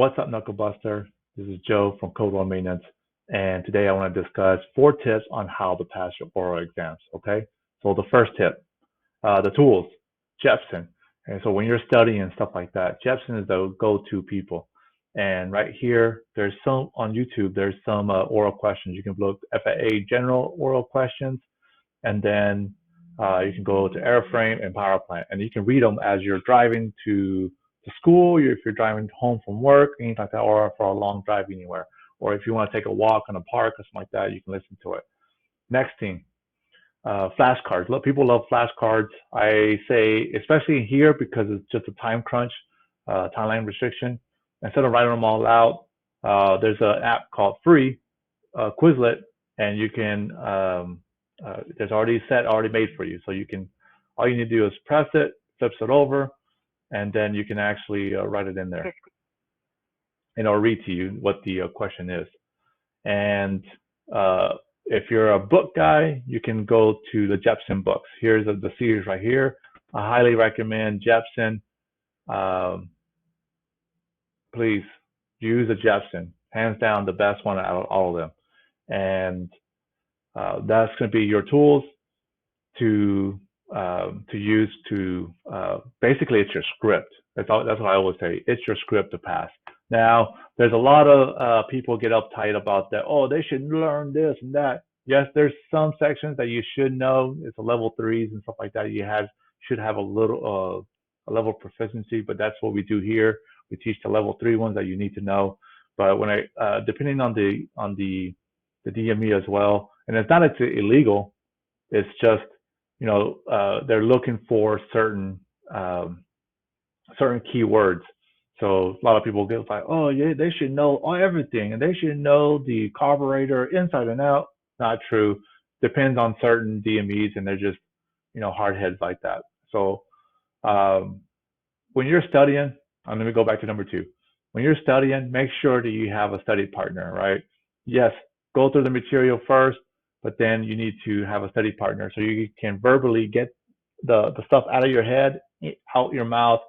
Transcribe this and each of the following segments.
What's up, Knuckle Buster? This is Joe from Code One Maintenance, and today I want to discuss 4 tips on how to pass your oral exams. Okay, so the first tip, the tools, Jepson. And so when you're studying and stuff like that, Jepson is the go-to people. And right here, there's some on YouTube. There's some oral questions. You can look FAA general oral questions, and then you can go to airframe and power plant, and you can read them as you're driving to school, if you're driving home from work, anything like that, or for a long drive anywhere. Or if you want to take a walk in a park or something like that, you can listen to it. Next thing, flashcards. People love flashcards. I say, especially here, because it's just a time crunch, timeline restriction. Instead of writing them all out, there's an app called Free, Quizlet, and you can, there's already made for you. So you can, all you need to do is press it, flips it over, and then you can actually write it in there. And it'll read to you what the question is. And if you're a book guy, you can go to the Jepson books. Here's the series right here. I highly recommend Jepson. Please use a Jepson. Hands down, the best one out of all of them. And that's going to be your tools to use to basically it's your script. That's what I always say. It's your script to pass. Now, there's a lot of people get uptight about that. Oh, they should learn this and that. Yes, there's some sections that you should know. It's a level 3s and stuff like that. You should have a little a level of proficiency, but that's what we do here. We teach the level 3 ones that you need to know. But when depending on the DME as well, and it's not illegal. It's just they're looking for certain keywords. So a lot of people get like, oh yeah, they should know everything, and they should know the carburetor inside and out. Not true. Depends on certain DMEs, and they're just hard heads like that. So when you're studying, let me go back to number 2. When you're studying, make sure that you have a study partner, right? Yes, go through the material first, but then you need to have a study partner so you can verbally get the stuff out of your head, out your mouth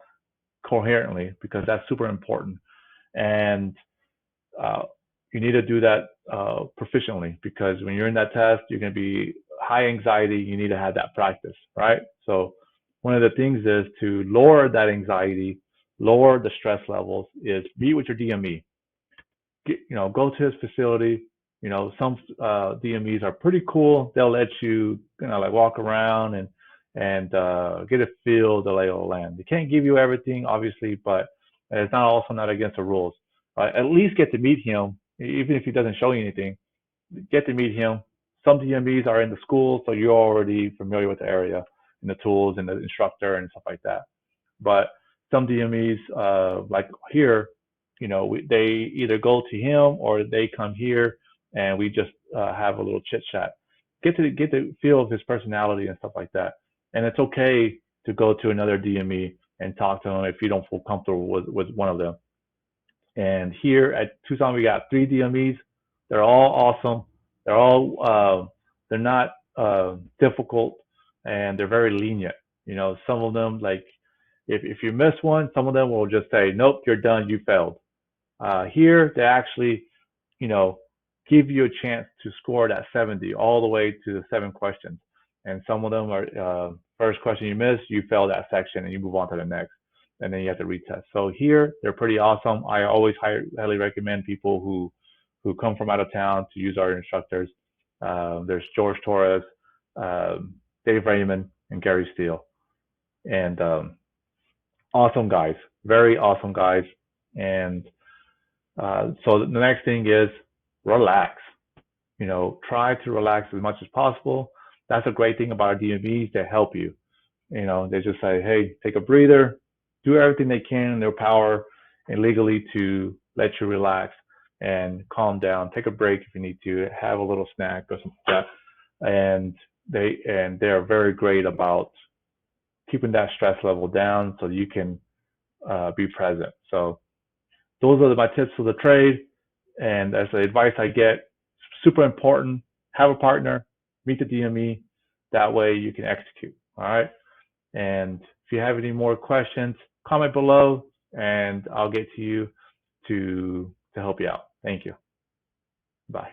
coherently, because that's super important. And you need to do that proficiently, because when you're in that test, you're going to be high anxiety. You need to have that practice, right? So one of the things is to lower that anxiety, lower the stress levels, is meet with your DME. Go to his facility. Some DMEs are pretty cool. They'll let you, like walk around and get a feel of the lay of the land. They can't give you everything, obviously, but it's also not against the rules. At least get to meet him, even if he doesn't show you anything. Get to meet him. Some DMEs are in the school, so you're already familiar with the area and the tools and the instructor and stuff like that. But some DMEs, like here, they either go to him or they come here, and we just have a little chit chat. Get the feel of his personality and stuff like that. And it's okay to go to another DME and talk to him if you don't feel comfortable with one of them. And here at Tucson, we got 3 DMEs. They're all awesome. They're all they're not difficult, and they're very lenient. Some of them, like if you miss one, some of them will just say, nope, you're done, you failed. Here they actually, give you a chance to score that 70 all the way to the 7 questions. And some of them are first question you miss, you fail that section and you move on to the next, and then you have to retest. So here they're pretty awesome. I always highly recommend people who come from out of town to use our instructors. There's George Torres, Dave Raymond, and Gary Steele, and awesome guys, very awesome guys. And so the next thing is relax. Try to relax as much as possible. That's a great thing about our DMEs. They help you. They just say, hey, take a breather, do everything they can in their power and legally to let you relax and calm down. Take a break if you need to, have a little snack or something like that. And they are very great about keeping that stress level down so you can be present. So those are my tips for the trade. And as the advice I get, super important, have a partner, meet the DME. That way you can execute. All right. And if you have any more questions, comment below and I'll get to you. to help you out. Thank you. Bye.